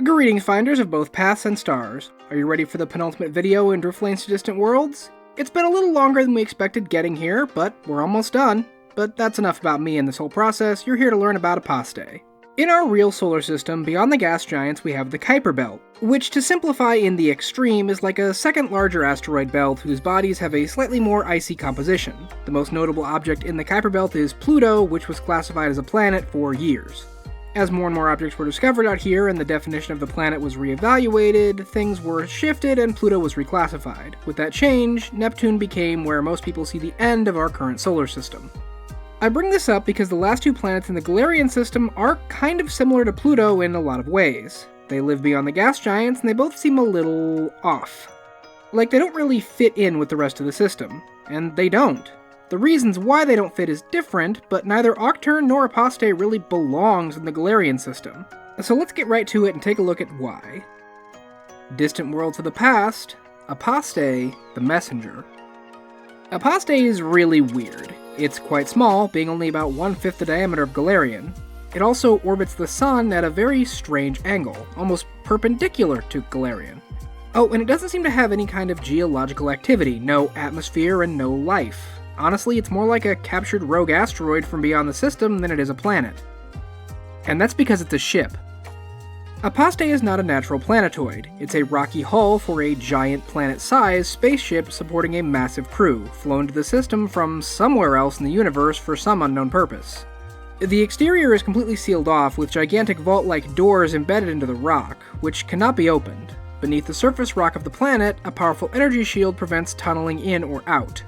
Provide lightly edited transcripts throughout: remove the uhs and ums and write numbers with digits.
Greetings, finders of both paths and stars. Are you ready for the penultimate video in Driftlanes to Distant Worlds? It's been a little longer than we expected getting here, but we're almost done. But that's enough about me and this whole process. You're here to learn about Apostae. In our real solar system, beyond the gas giants, we have the Kuiper Belt, which, to simplify in the extreme, is like a second larger asteroid belt whose bodies have a slightly more icy composition. The most notable object in the Kuiper Belt is Pluto, which was classified as a planet for years. As more and more objects were discovered out here and the definition of the planet was reevaluated, things were shifted and Pluto was reclassified. With that change, Neptune became where most people see the end of our current solar system. I bring this up because the last two planets in the Galarian system are kind of similar to Pluto in a lot of ways. They live beyond the gas giants and they both seem a little off. Like they don't really fit in with the rest of the system. And they don't. The reasons why they don't fit is different, but neither Octurne nor Apostae really belongs in the Galarian system. So let's get right to it and take a look at why. Distant Worlds of the Past, Apostae, the Messenger. Apostae is really weird. It's quite small, being only about 1/5 the diameter of Galarian. It also orbits the Sun at a very strange angle, almost perpendicular to Galarian. Oh, and it doesn't seem to have any kind of geological activity, no atmosphere and no life. Honestly, it's more like a captured rogue asteroid from beyond the system than it is a planet. And that's because it's a ship. Apostae is not a natural planetoid. It's a rocky hull for a giant planet-sized spaceship supporting a massive crew, flown to the system from somewhere else in the universe for some unknown purpose. The exterior is completely sealed off with gigantic vault-like doors embedded into the rock, which cannot be opened. Beneath the surface rock of the planet, a powerful energy shield prevents tunneling in or out.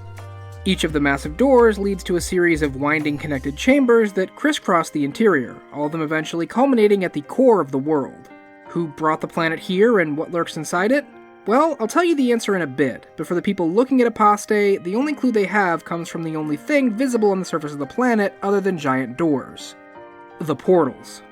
Each of the massive doors leads to a series of winding connected chambers that crisscross the interior, all of them eventually culminating at the core of the world. Who brought the planet here and what lurks inside it? Well, I'll tell you the answer in a bit, but for the people looking at Apostae, the only clue they have comes from the only thing visible on the surface of the planet other than giant doors. The portals.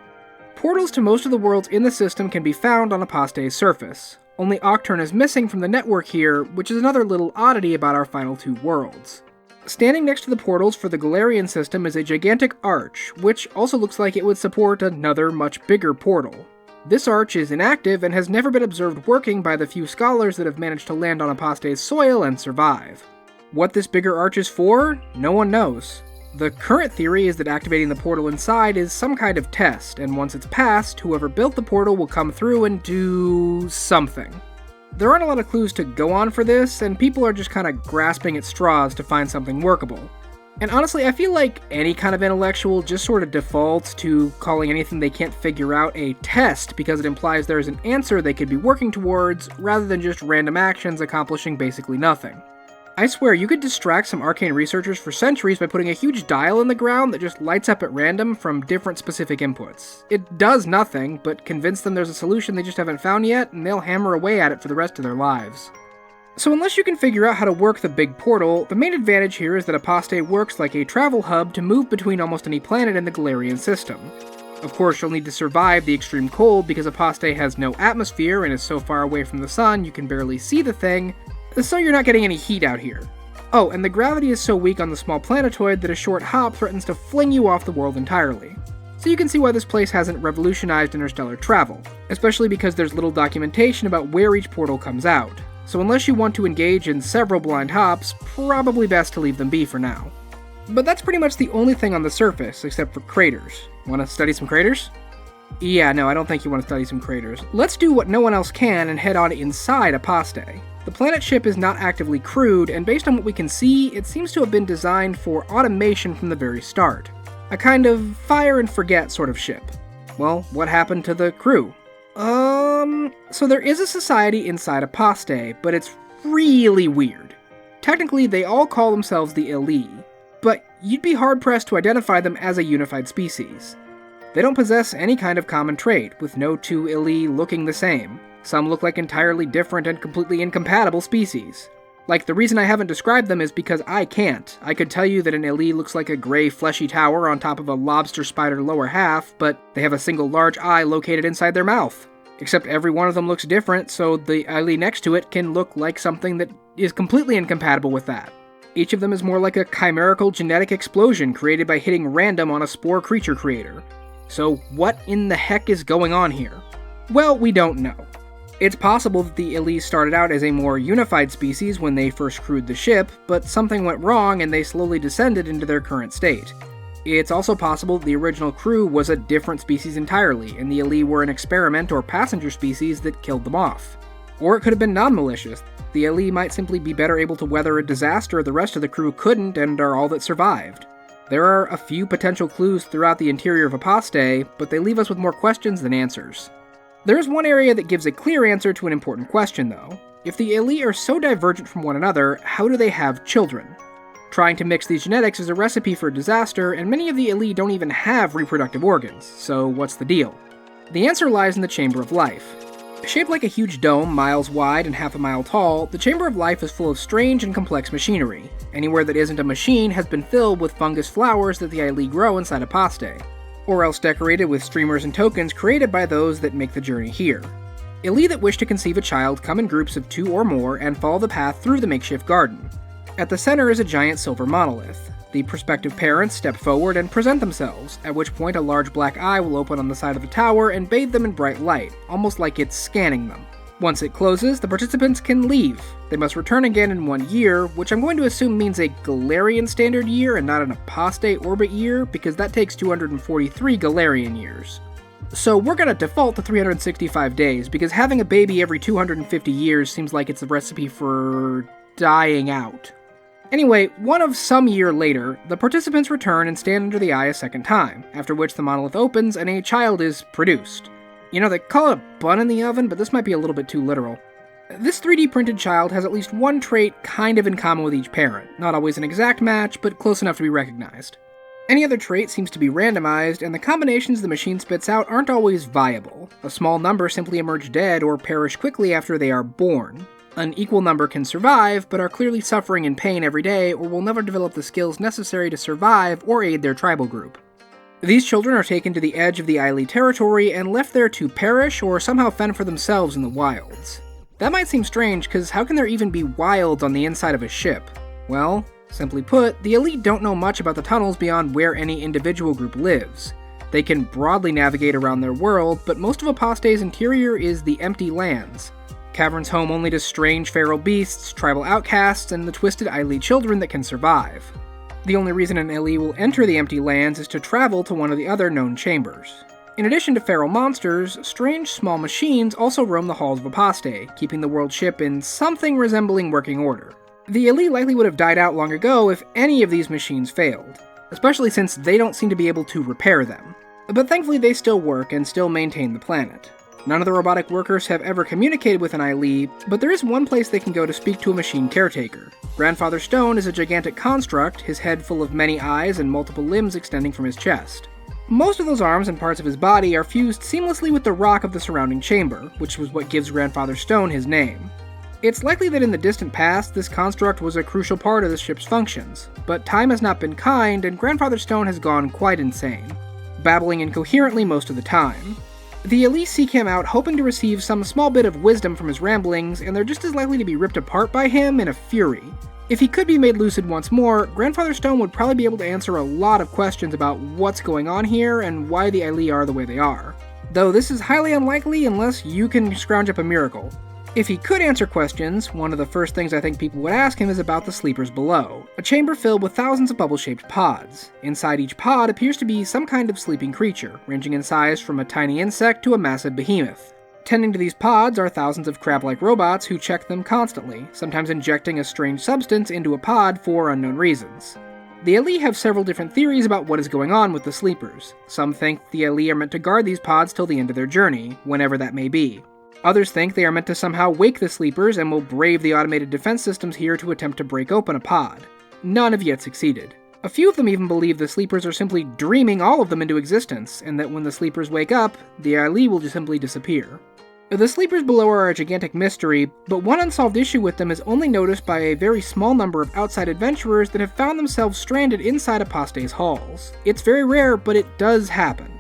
Portals to most of the worlds in the system can be found on Apostae's surface. Only Octurne is missing from the network here, which is another little oddity about our final two worlds. Standing next to the portals for the Galarian system is a gigantic arch, which also looks like it would support another much bigger portal. This arch is inactive and has never been observed working by the few scholars that have managed to land on Apostae's soil and survive. What this bigger arch is for, no one knows. The current theory is that activating the portal inside is some kind of test, and once it's passed, whoever built the portal will come through and do something. There aren't a lot of clues to go on for this, and people are just kind of grasping at straws to find something workable. And honestly, I feel like any kind of intellectual just sort of defaults to calling anything they can't figure out a test because it implies there is an answer they could be working towards, rather than just random actions accomplishing basically nothing. I swear, you could distract some arcane researchers for centuries by putting a huge dial in the ground that just lights up at random from different specific inputs. It does nothing, but convince them there's a solution they just haven't found yet, and they'll hammer away at it for the rest of their lives. So unless you can figure out how to work the big portal, the main advantage here is that Apostae works like a travel hub to move between almost any planet in the Galarian system. Of course, you'll need to survive the extreme cold because Apostae has no atmosphere and is so far away from the sun you can barely see the thing, so you're not getting any heat out here. Oh, and the gravity is so weak on the small planetoid that a short hop threatens to fling you off the world entirely. So you can see why this place hasn't revolutionized interstellar travel, especially because there's little documentation about where each portal comes out. So unless you want to engage in several blind hops, probably best to leave them be for now. But that's pretty much the only thing on the surface, except for craters. Want to study some craters? Yeah, no, I don't think you want to study some craters. Let's do what no one else can and head on inside Apostae. The planet ship is not actively crewed, and based on what we can see, it seems to have been designed for automation from the very start. A kind of fire and forget sort of ship. Well, what happened to the crew? So there is a society inside Apostae, but it's really weird. Technically, they all call themselves the Elite, but you'd be hard-pressed to identify them as a unified species. They don't possess any kind of common trait, with no two Elite looking the same. Some look like entirely different and completely incompatible species. Like, the reason I haven't described them is because I can't. I could tell you that an Elite looks like a gray fleshy tower on top of a lobster spider lower half, but they have a single large eye located inside their mouth. Except every one of them looks different, so the Elite next to it can look like something that is completely incompatible with that. Each of them is more like a chimerical genetic explosion created by hitting random on a spore creature creator. So what in the heck is going on here? Well, we don't know. It's possible that the Elise started out as a more unified species when they first crewed the ship, but something went wrong and they slowly descended into their current state. It's also possible that the original crew was a different species entirely, and the Elite were an experiment or passenger species that killed them off. Or it could have been non-malicious. The Elite might simply be better able to weather a disaster the rest of the crew couldn't and are all that survived. There are a few potential clues throughout the interior of Apostae, but they leave us with more questions than answers. There is one area that gives a clear answer to an important question, though. If the Elite are so divergent from one another, how do they have children? Trying to mix these genetics is a recipe for disaster, and many of the Elite don't even have reproductive organs, so what's the deal? The answer lies in the Chamber of Life. Shaped like a huge dome, miles wide and half a mile tall, the Chamber of Life is full of strange and complex machinery. Anywhere that isn't a machine has been filled with fungus flowers that the Elite grow inside Apostae, or else decorated with streamers and tokens created by those that make the journey here. Elite that wish to conceive a child come in groups of 2 or more and follow the path through the makeshift garden. At the center is a giant silver monolith. The prospective parents step forward and present themselves, at which point a large black eye will open on the side of the tower and bathe them in bright light, almost like it's scanning them. Once it closes, the participants can leave. They must return again in 1 year, which I'm going to assume means a Galarian standard year and not an Apostae orbit year, because that takes 243 Galarian years. So we're gonna default to 365 days, because having a baby every 250 years seems like it's a recipe for dying out. Anyway, one of some year later, the participants return and stand under the eye a second time, after which the monolith opens and a child is produced. You know, they call it a bun in the oven, but this might be a little bit too literal. This 3D printed child has at least one trait kind of in common with each parent, not always an exact match, but close enough to be recognized. Any other trait seems to be randomized, and the combinations the machine spits out aren't always viable. A small number simply emerge dead or perish quickly after they are born. An equal number can survive, but are clearly suffering in pain every day or will never develop the skills necessary to survive or aid their tribal group. These children are taken to the edge of the Eiley territory and left there to perish or somehow fend for themselves in the wilds. That might seem strange, because how can there even be wilds on the inside of a ship? Well, simply put, the Elite don't know much about the tunnels beyond where any individual group lives. They can broadly navigate around their world, but most of Apostae's interior is the empty lands. Caverns home only to strange feral beasts, tribal outcasts, and the twisted Eiley children that can survive. The only reason an Elite will enter the empty lands is to travel to one of the other known chambers. In addition to feral monsters, strange small machines also roam the halls of Apostae, keeping the world ship in something resembling working order. The Elite likely would have died out long ago if any of these machines failed, especially since they don't seem to be able to repair them. But thankfully they still work and still maintain the planet. None of the robotic workers have ever communicated with an Eiley, but there is one place they can go to speak to a machine caretaker. Grandfather Stone is a gigantic construct, his head full of many eyes and multiple limbs extending from his chest. Most of those arms and parts of his body are fused seamlessly with the rock of the surrounding chamber, which was what gives Grandfather Stone his name. It's likely that in the distant past, this construct was a crucial part of the ship's functions, but time has not been kind and Grandfather Stone has gone quite insane, babbling incoherently most of the time. The Elite seek him out hoping to receive some small bit of wisdom from his ramblings, and they're just as likely to be ripped apart by him in a fury. If he could be made lucid once more, Grandfather Stone would probably be able to answer a lot of questions about what's going on here and why the Eiley are the way they are. Though this is highly unlikely unless you can scrounge up a miracle. If he could answer questions, one of the first things I think people would ask him is about the sleepers below, a chamber filled with thousands of bubble-shaped pods. Inside each pod appears to be some kind of sleeping creature, ranging in size from a tiny insect to a massive behemoth. Tending to these pods are thousands of crab-like robots who check them constantly, sometimes injecting a strange substance into a pod for unknown reasons. The Elite have several different theories about what is going on with the sleepers. Some think the Elite are meant to guard these pods till the end of their journey, whenever that may be. Others think they are meant to somehow wake the sleepers and will brave the automated defense systems here to attempt to break open a pod. None have yet succeeded. A few of them even believe the sleepers are simply dreaming all of them into existence, and that when the sleepers wake up, the Eiley will just simply disappear. The sleepers below are a gigantic mystery, but one unsolved issue with them is only noticed by a very small number of outside adventurers that have found themselves stranded inside Apostae's halls. It's very rare, but it does happen.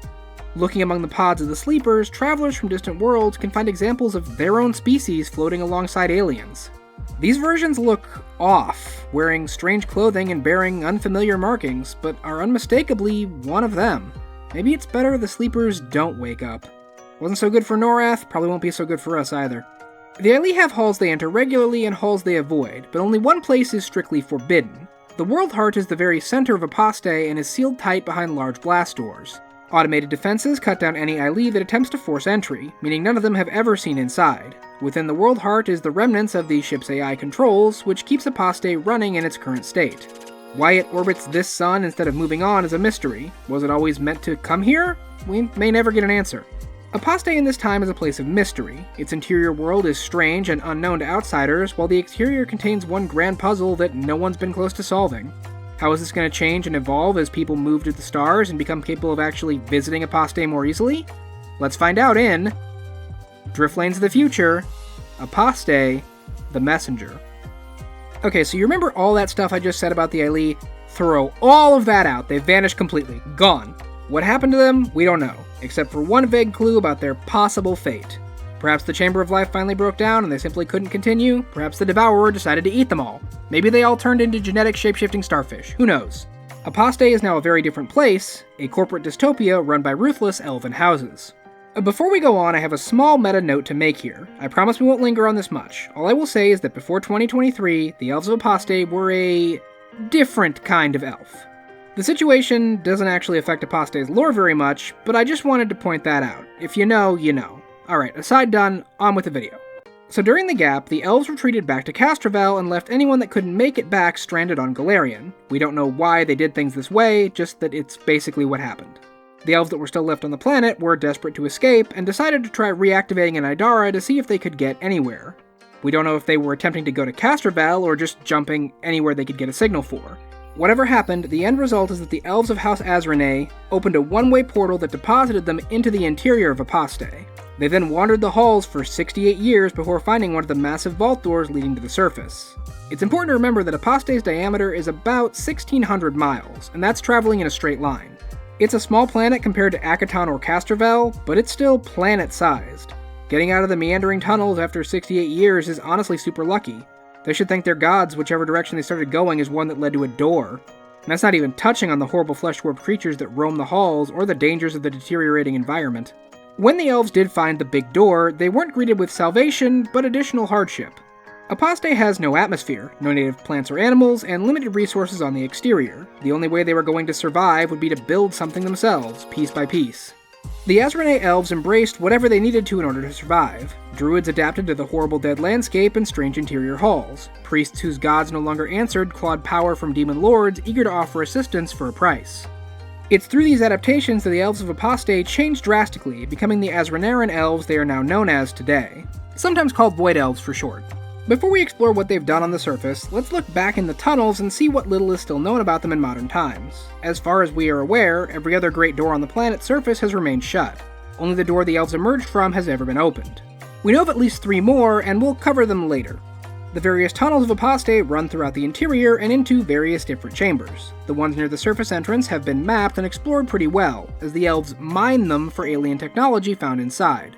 Looking among the pods of the sleepers, travelers from distant worlds can find examples of their own species floating alongside aliens. These versions look off, wearing strange clothing and bearing unfamiliar markings, but are unmistakably one of them. Maybe it's better the sleepers don't wake up. Wasn't so good for Norath, probably won't be so good for us either. The Aili have halls they enter regularly and halls they avoid, but only one place is strictly forbidden. The World Heart is the very center of Apostae and is sealed tight behind large blast doors. Automated defenses cut down any Aili that attempts to force entry, meaning none of them have ever seen inside. Within the World Heart is the remnants of the ship's AI controls, which keeps Apostae running in its current state. Why it orbits this sun instead of moving on is a mystery. Was it always meant to come here? We may never get an answer. Apostae in this time is a place of mystery. Its interior world is strange and unknown to outsiders, while the exterior contains one grand puzzle that no one's been close to solving. How is this going to change and evolve as people move to the stars and become capable of actually visiting Apostae more easily? Let's find out in Driftlanes of the Future, Apostae, the Messenger. Okay, so you remember all that stuff I just said about the Aili? Throw all of that out. They've vanished completely. Gone. What happened to them? We don't know, except for one vague clue about their possible fate. Perhaps the Chamber of Life finally broke down and they simply couldn't continue. Perhaps the Devourer decided to eat them all. Maybe they all turned into genetic shape-shifting starfish. Who knows? Apostae is now a very different place, a corporate dystopia run by ruthless elven houses. Before we go on, I have a small meta note to make here. I promise we won't linger on this much. All I will say is that before 2023, the elves of Apostae were a different kind of elf. The situation doesn't actually affect Apostae's lore very much, but I just wanted to point that out. If you know, you know. Alright, aside done, on with the video. So during the gap, the elves retreated back to Castrovel and left anyone that couldn't make it back stranded on Galarian. We don't know why they did things this way, just that it's basically what happened. The elves that were still left on the planet were desperate to escape and decided to try reactivating an Idara to see if they could get anywhere. We don't know if they were attempting to go to Castrovel or just jumping anywhere they could get a signal for. Whatever happened, the end result is that the elves of House Azrene opened a one-way portal that deposited them into the interior of Apostae. They then wandered the halls for 68 years before finding one of the massive vault doors leading to the surface. It's important to remember that Apostae's diameter is about 1,600 miles, and that's traveling in a straight line. It's a small planet compared to Akaton or Castrovel, but it's still planet-sized. Getting out of the meandering tunnels after 68 years is honestly super lucky. They should thank their gods whichever direction they started going is one that led to a door. And that's not even touching on the horrible flesh-warped creatures that roam the halls or the dangers of the deteriorating environment. When the elves did find the big door, they weren't greeted with salvation, but additional hardship. Apostae has no atmosphere, no native plants or animals, and limited resources on the exterior. The only way they were going to survive would be to build something themselves, piece by piece. The Azrene elves embraced whatever they needed to in order to survive. Druids adapted to the horrible dead landscape and strange interior halls. Priests whose gods no longer answered clawed power from demon lords eager to offer assistance for a price. It's through these adaptations that the elves of Apostae changed drastically, becoming the Azrenaran elves they are now known as today, sometimes called Void Elves for short. Before we explore what they've done on the surface, let's look back in the tunnels and see what little is still known about them in modern times. As far as we are aware, every other great door on the planet's surface has remained shut. Only the door the elves emerged from has ever been opened. We know of at least 3 more, and we'll cover them later. The various tunnels of Apostae run throughout the interior and into various different chambers. The ones near the surface entrance have been mapped and explored pretty well, as the elves mine them for alien technology found inside.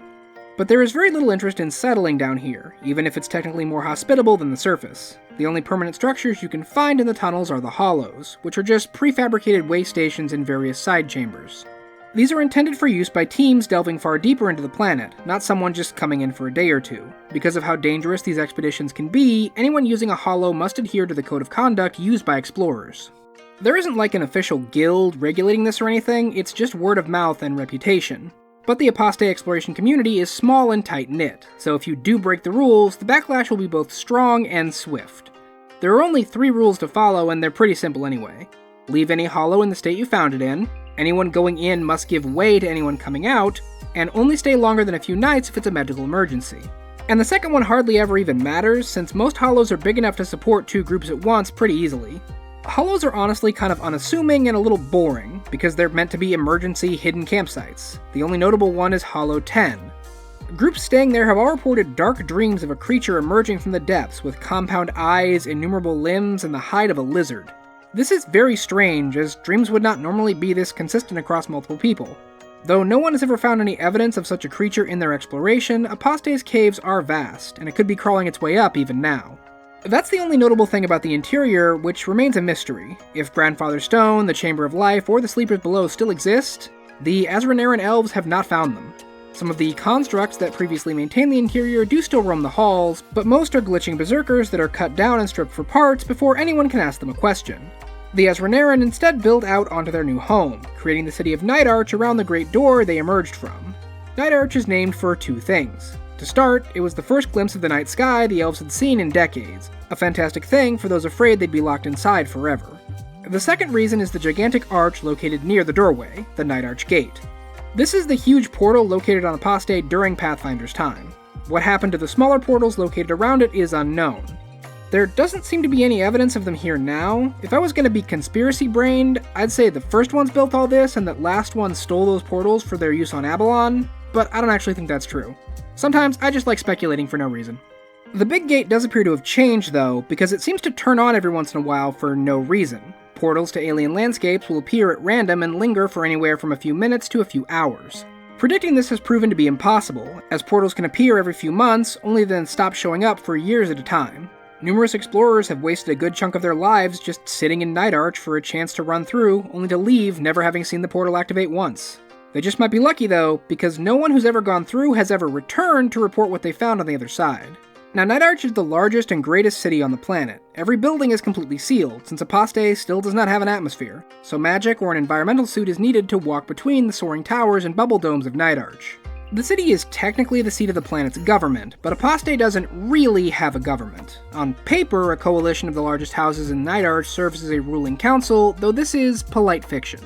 But there is very little interest in settling down here, even if it's technically more hospitable than the surface. The only permanent structures you can find in the tunnels are the hollows, which are just prefabricated way stations in various side chambers. These are intended for use by teams delving far deeper into the planet, not someone just coming in for a day or two. Because of how dangerous these expeditions can be, anyone using a hollow must adhere to the code of conduct used by explorers. There isn't like an official guild regulating this or anything, it's just word of mouth and reputation. But the Apostae exploration community is small and tight-knit, so if you do break the rules, the backlash will be both strong and swift. There are only 3 rules to follow, and they're pretty simple anyway. Leave any hollow in the state you found it in, anyone going in must give way to anyone coming out, and only stay longer than a few nights if it's a medical emergency. And the second one hardly ever even matters, since most hollows are big enough to support 2 groups at once pretty easily. Hollows are honestly kind of unassuming and a little boring, because they're meant to be emergency hidden campsites. The only notable one is Hollow 10. Groups staying there have all reported dark dreams of a creature emerging from the depths with compound eyes, innumerable limbs, and the hide of a lizard. This is very strange, as dreams would not normally be this consistent across multiple people. Though no one has ever found any evidence of such a creature in their exploration, Apostae's caves are vast, and it could be crawling its way up even now. That's the only notable thing about the interior, which remains a mystery. If Grandfather Stone, the Chamber of Life, or the Sleepers Below still exist, the Azrenaran elves have not found them. Some of the constructs that previously maintained the interior do still roam the halls, but most are glitching berserkers that are cut down and stripped for parts before anyone can ask them a question. The Ezranaren instead build out onto their new home, creating the city of Night Arch around the great door they emerged from. Night Arch is named for two things. To start, it was the first glimpse of the night sky the elves had seen in decades, a fantastic thing for those afraid they'd be locked inside forever. The second reason is the gigantic arch located near the doorway, the Night Arch Gate. This is the huge portal located on Apostae during Pathfinder's time. What happened to the smaller portals located around it is unknown. There doesn't seem to be any evidence of them here now. If I was going to be conspiracy-brained, I'd say the first ones built all this and that last ones stole those portals for their use on Absalom, but I don't actually think that's true. Sometimes I just like speculating for no reason. The big gate does appear to have changed though, because it seems to turn on every once in a while for no reason. Portals to alien landscapes will appear at random and linger for anywhere from a few minutes to a few hours. Predicting this has proven to be impossible, as portals can appear every few months, only then stop showing up for years at a time. Numerous explorers have wasted a good chunk of their lives just sitting in Night Arch for a chance to run through, only to leave never having seen the portal activate once. They just might be lucky though, because no one who's ever gone through has ever returned to report what they found on the other side. Now, Night Arch is the largest and greatest city on the planet. Every building is completely sealed, since Apostae still does not have an atmosphere, so magic or an environmental suit is needed to walk between the soaring towers and bubble domes of Night Arch. The city is technically the seat of the planet's government, but Apostae doesn't really have a government. On paper, a coalition of the largest houses in Night Arch serves as a ruling council, though this is polite fiction.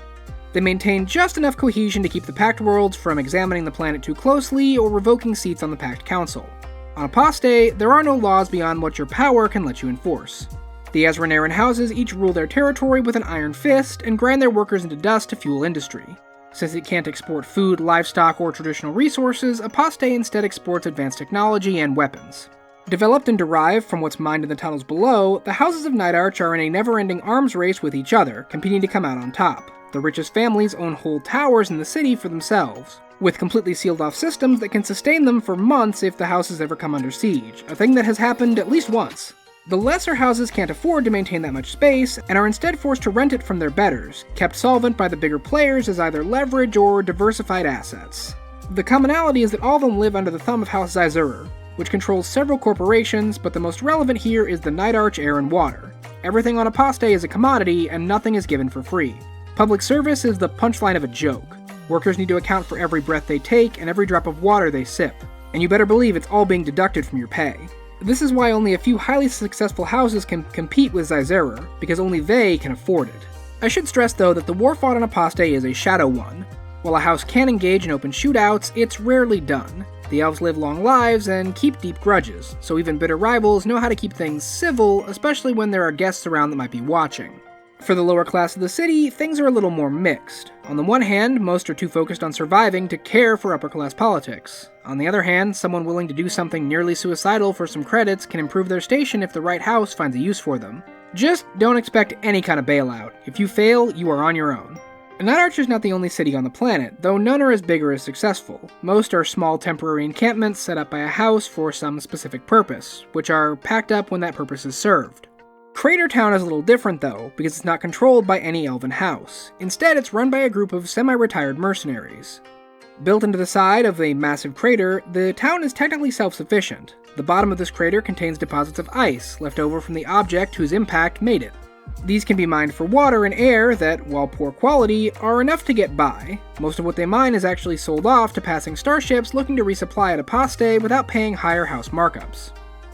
They maintain just enough cohesion to keep the Pact Worlds from examining the planet too closely or revoking seats on the Pact Council. On Apostae, there are no laws beyond what your power can let you enforce. The Ezranaren houses each rule their territory with an iron fist and grind their workers into dust to fuel industry. Since it can't export food, livestock, or traditional resources, Apostae instead exports advanced technology and weapons. Developed and derived from what's mined in the tunnels below, the houses of Night Arch are in a never-ending arms race with each other, competing to come out on top. The richest families own whole towers in the city for themselves, with completely sealed-off systems that can sustain them for months if the houses ever come under siege, a thing that has happened at least once. The lesser houses can't afford to maintain that much space, and are instead forced to rent it from their betters, kept solvent by the bigger players as either leverage or diversified assets. The commonality is that all of them live under the thumb of House Zyzurer, which controls several corporations, but the most relevant here is the Night Arch air and water. Everything on Apostae is a commodity, and nothing is given for free. Public service is the punchline of a joke. Workers need to account for every breath they take and every drop of water they sip, and you better believe it's all being deducted from your pay. This is why only a few highly successful houses can compete with Zyzurer, because only they can afford it. I should stress though that the war fought on Apostae is a shadow one. While a house can engage in open shootouts, it's rarely done. The elves live long lives and keep deep grudges, so even bitter rivals know how to keep things civil, especially when there are guests around that might be watching. For the lower class of the city, things are a little more mixed. On the one hand, most are too focused on surviving to care for upper class politics. On the other hand, someone willing to do something nearly suicidal for some credits can improve their station if the right house finds a use for them. Just don't expect any kind of bailout. If you fail, you are on your own. Night Arch is not the only city on the planet, though none are as big or as successful. Most are small temporary encampments set up by a house for some specific purpose, which are packed up when that purpose is served. Crater Town is a little different though, because it's not controlled by any elven house. Instead, it's run by a group of semi-retired mercenaries. Built into the side of a massive crater, the town is technically self-sufficient. The bottom of this crater contains deposits of ice, left over from the object whose impact made it. These can be mined for water and air that, while poor quality, are enough to get by. Most of what they mine is actually sold off to passing starships looking to resupply at Apostae without paying higher house markups.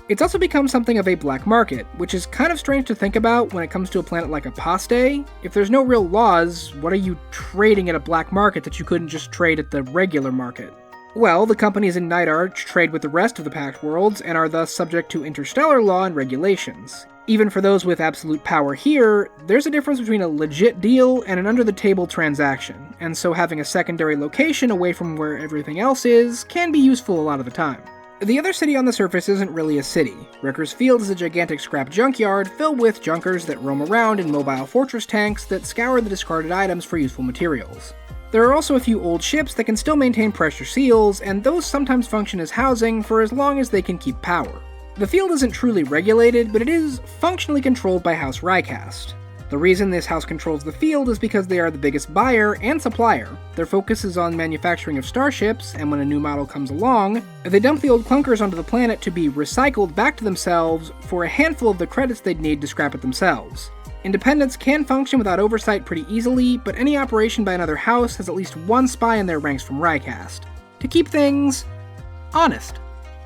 It's also become something of a black market, which is kind of strange to think about when it comes to a planet like Apostae. If there's no real laws, what are you trading at a black market that you couldn't just trade at the regular market? Well, the companies in Night Arch trade with the rest of the Pact Worlds and are thus subject to interstellar law and regulations. Even for those with absolute power here, there's a difference between a legit deal and an under-the-table transaction, and so having a secondary location away from where everything else is can be useful a lot of the time. The other city on the surface isn't really a city. Wrecker's Field is a gigantic scrap junkyard filled with junkers that roam around in mobile fortress tanks that scour the discarded items for useful materials. There are also a few old ships that can still maintain pressure seals, and those sometimes function as housing for as long as they can keep power. The field isn't truly regulated, but it is functionally controlled by House Rykast. The reason this house controls the field is because they are the biggest buyer and supplier. Their focus is on manufacturing of starships, and when a new model comes along, they dump the old clunkers onto the planet to be recycled back to themselves for a handful of the credits they'd need to scrap it themselves. Independents can function without oversight pretty easily, but any operation by another house has at least one spy in their ranks from Rycast, to keep things honest.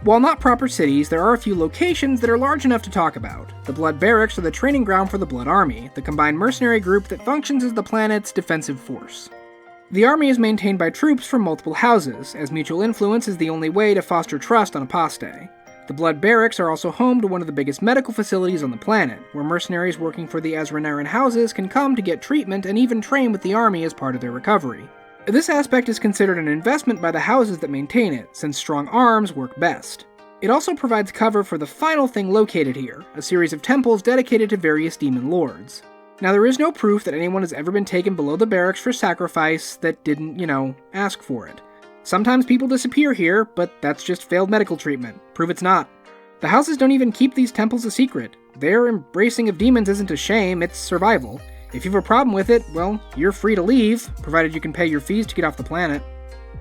While not proper cities, there are a few locations that are large enough to talk about. The Blood Barracks are the training ground for the Blood Army, the combined mercenary group that functions as the planet's defensive force. The army is maintained by troops from multiple houses, as mutual influence is the only way to foster trust on Apostae. The Blood Barracks are also home to one of the biggest medical facilities on the planet, where mercenaries working for the Azranaran houses can come to get treatment and even train with the army as part of their recovery. This aspect is considered an investment by the houses that maintain it, since strong arms work best. It also provides cover for the final thing located here, a series of temples dedicated to various demon lords. Now there is no proof that anyone has ever been taken below the barracks for sacrifice that didn't, ask for it. Sometimes people disappear here, but that's just failed medical treatment. Prove it's not. The houses don't even keep these temples a secret. Their embracing of demons isn't a shame, it's survival. If you have a problem with it, well, you're free to leave, provided you can pay your fees to get off the planet.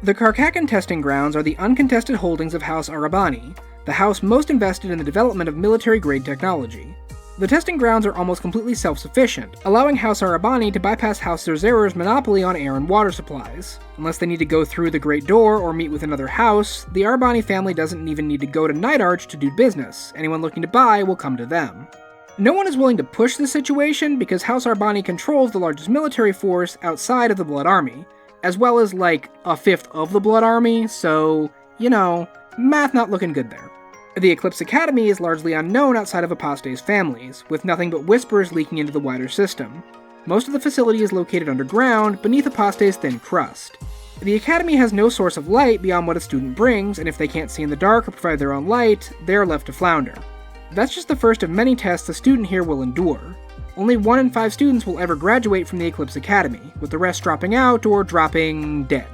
The Karkakan testing grounds are the uncontested holdings of House Arabani, the house most invested in the development of military-grade technology. The testing grounds are almost completely self-sufficient, allowing House Arabani to bypass House Zerzera's monopoly on air and water supplies. Unless they need to go through the Great Door or meet with another house, the Arabani family doesn't even need to go to Night Arch to do business. Anyone looking to buy will come to them. No one is willing to push the situation because House Arabani controls the largest military force outside of the Blood Army, as well as like a fifth of the Blood Army, so, math not looking good there. The Eclipse Academy is largely unknown outside of Apostae's families, with nothing but whispers leaking into the wider system. Most of the facility is located underground, beneath Apostae's thin crust. The Academy has no source of light beyond what a student brings, and if they can't see in the dark or provide their own light, they are left to flounder. That's just the first of many tests a student here will endure. Only 1 in 5 students will ever graduate from the Eclipse Academy, with the rest dropping out or dropping dead.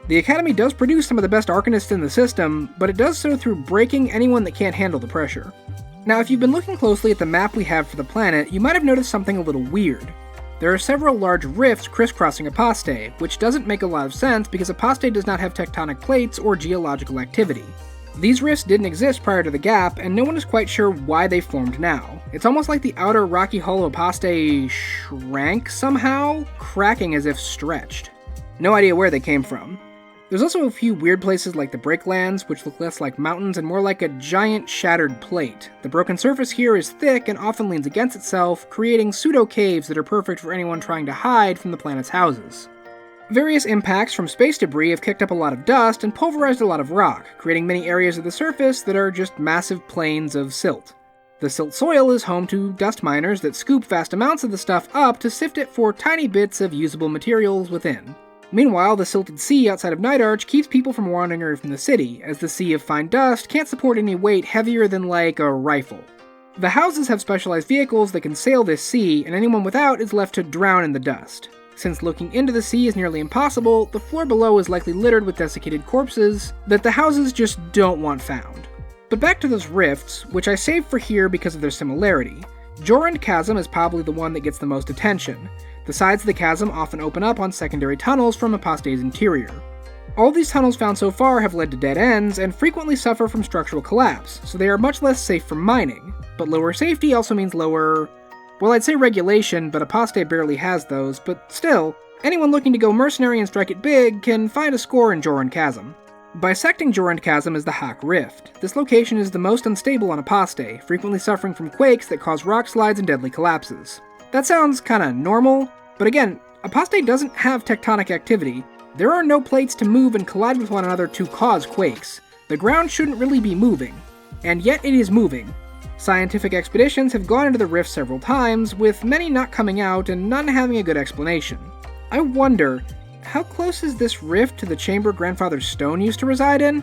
The Academy does produce some of the best Arcanists in the system, but it does so through breaking anyone that can't handle the pressure. Now, if you've been looking closely at the map we have for the planet, you might have noticed something a little weird. There are several large rifts crisscrossing Apostae, which doesn't make a lot of sense because Apostae does not have tectonic plates or geological activity. These rifts didn't exist prior to the gap, and no one is quite sure why they formed now. It's almost like the outer rocky hull of Apostae shrank somehow, cracking as if stretched. No idea where they came from. There's also a few weird places like the Breaklands, which look less like mountains and more like a giant shattered plate. The broken surface here is thick and often leans against itself, creating pseudo-caves that are perfect for anyone trying to hide from the planet's houses. Various impacts from space debris have kicked up a lot of dust and pulverized a lot of rock, creating many areas of the surface that are just massive plains of silt. The silt soil is home to dust miners that scoop vast amounts of the stuff up to sift it for tiny bits of usable materials within. Meanwhile, the silted sea outside of Night Arch keeps people from wandering away from the city, as the sea of fine dust can't support any weight heavier than like a rifle. The houses have specialized vehicles that can sail this sea, and anyone without is left to drown in the dust. Since looking into the sea is nearly impossible, the floor below is likely littered with desiccated corpses that the houses just don't want found. But back to those rifts, which I saved for here because of their similarity. Jorund Chasm is probably the one that gets the most attention. The sides of the chasm often open up on secondary tunnels from Apostae's interior. All these tunnels found so far have led to dead ends and frequently suffer from structural collapse, so they are much less safe from mining. But lower safety also means lower... well, I'd say regulation, but Apostae barely has those, but still, anyone looking to go mercenary and strike it big can find a score in Jorund Chasm. Bisecting Jorund Chasm is the Hawk Rift. This location is the most unstable on Apostae, frequently suffering from quakes that cause rock slides and deadly collapses. That sounds kinda normal, but again, Apostae doesn't have tectonic activity. There are no plates to move and collide with one another to cause quakes. The ground shouldn't really be moving, and yet it is moving. Scientific expeditions have gone into the rift several times, with many not coming out and none having a good explanation. I wonder, how close is this rift to the chamber Grandfather Stone used to reside in?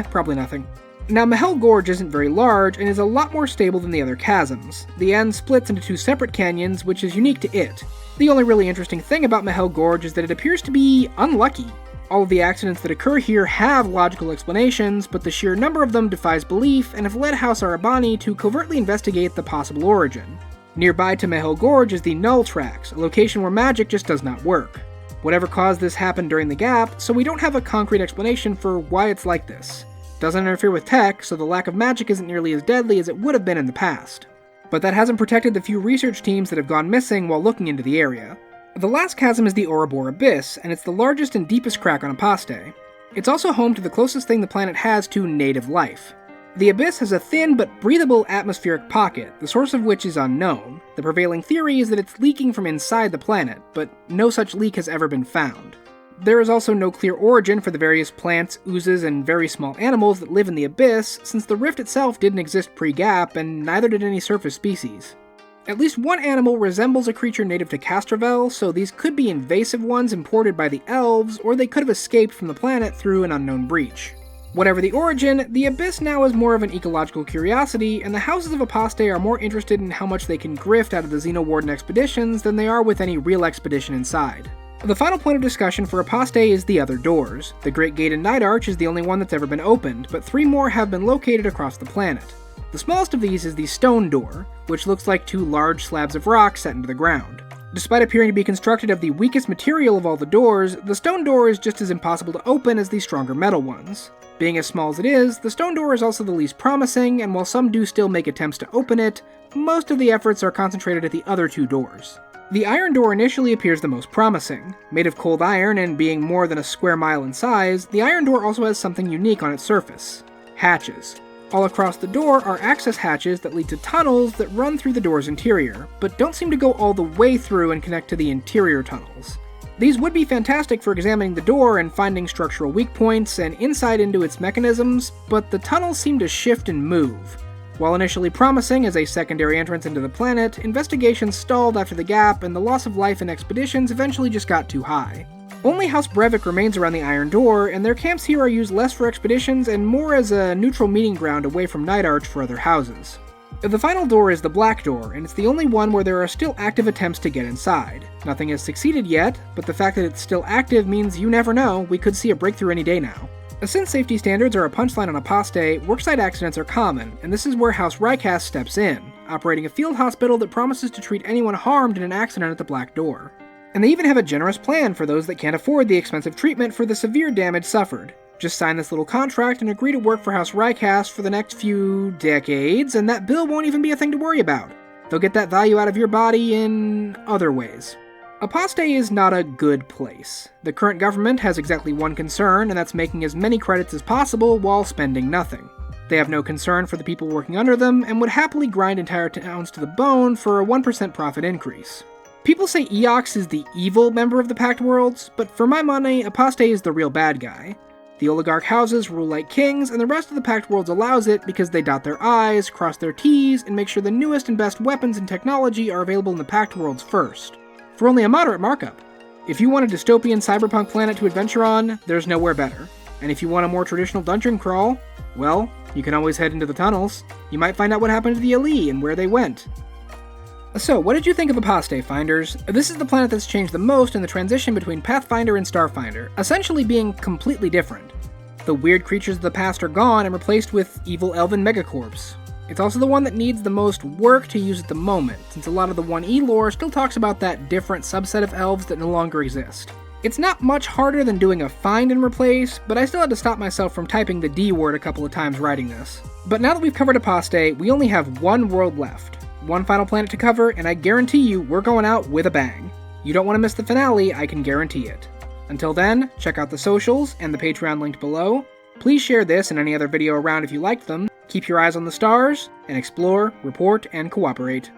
Probably nothing. Now, Mahel Gorge isn't very large and is a lot more stable than the other chasms. The end splits into 2 separate canyons, which is unique to it. The only really interesting thing about Mahel Gorge is that it appears to be unlucky. All of the accidents that occur here have logical explanations, but the sheer number of them defies belief and have led House Arabani to covertly investigate the possible origin. Nearby to Mehel Gorge is the Null Tracks, a location where magic just does not work. Whatever caused this happened during the gap, so we don't have a concrete explanation for why it's like this. Doesn't interfere with tech, so the lack of magic isn't nearly as deadly as it would have been in the past. But that hasn't protected the few research teams that have gone missing while looking into the area. The last chasm is the Ouroboros Abyss, and it's the largest and deepest crack on Apostae. It's also home to the closest thing the planet has to native life. The Abyss has a thin but breathable atmospheric pocket, the source of which is unknown. The prevailing theory is that it's leaking from inside the planet, but no such leak has ever been found. There is also no clear origin for the various plants, oozes, and very small animals that live in the Abyss, since the rift itself didn't exist pre-gap, and neither did any surface species. At least one animal resembles a creature native to Castrovel, so these could be invasive ones imported by the elves, or they could have escaped from the planet through an unknown breach. Whatever the origin, the Abyss now is more of an ecological curiosity, and the Houses of Apostae are more interested in how much they can grift out of the Xenowarden expeditions than they are with any real expedition inside. The final point of discussion for Apostae is the other doors. The Great Gate in Night Arch is the only one that's ever been opened, but 3 more have been located across the planet. The smallest of these is the Stone Door, which looks like 2 large slabs of rock set into the ground. Despite appearing to be constructed of the weakest material of all the doors, the Stone Door is just as impossible to open as the stronger metal ones. Being as small as it is, the Stone Door is also the least promising, and while some do still make attempts to open it, most of the efforts are concentrated at the other 2 doors. The Iron Door initially appears the most promising. Made of cold iron and being more than a square mile in size, the Iron Door also has something unique on its surface: hatches. All across the door are access hatches that lead to tunnels that run through the door's interior, but don't seem to go all the way through and connect to the interior tunnels. These would be fantastic for examining the door and finding structural weak points and insight into its mechanisms, but the tunnels seem to shift and move. While initially promising as a secondary entrance into the planet, investigations stalled after the gap, and the loss of life in expeditions eventually just got too high. Only House Brevik remains around the Iron Door, and their camps here are used less for expeditions and more as a neutral meeting ground away from Night Arch for other houses. The final door is the Black Door, and it's the only one where there are still active attempts to get inside. Nothing has succeeded yet, but the fact that it's still active means you never know, we could see a breakthrough any day now. Since safety standards are a punchline on Apostae, worksite accidents are common, and this is where House Rycast steps in, operating a field hospital that promises to treat anyone harmed in an accident at the Black Door. And they even have a generous plan for those that can't afford the expensive treatment for the severe damage suffered. Just sign this little contract and agree to work for House Rycast for the next few decades, and that bill won't even be a thing to worry about. They'll get that value out of your body in other ways. Apostae is not a good place. The current government has exactly one concern, and that's making as many credits as possible while spending nothing. They have no concern for the people working under them, and would happily grind entire towns to the bone for a 1% profit increase. People say Eox is the evil member of the Pact Worlds, but for my money, Apostae is the real bad guy. The oligarch houses rule like kings, and the rest of the Pact Worlds allows it because they dot their I's, cross their T's, and make sure the newest and best weapons and technology are available in the Pact Worlds first, for only a moderate markup. If you want a dystopian cyberpunk planet to adventure on, there's nowhere better. And if you want a more traditional dungeon crawl, well, you can always head into the tunnels. You might find out what happened to the Elite and where they went. So, what did you think of Apostae, Finders? This is the planet that's changed the most in the transition between Pathfinder and Starfinder, essentially being completely different. The weird creatures of the past are gone and replaced with evil elven megacorps. It's also the one that needs the most work to use at the moment, since a lot of the 1E lore still talks about that different subset of elves that no longer exist. It's not much harder than doing a find and replace, but I still had to stop myself from typing the D word a couple of times writing this. But now that we've covered Apostae, we only have one world left. One final planet to cover, and I guarantee you we're going out with a bang. You don't want to miss the finale, I can guarantee it. Until then, check out the socials and the Patreon linked below. Please share this and any other video around if you liked them. Keep your eyes on the stars, and explore, report, and cooperate.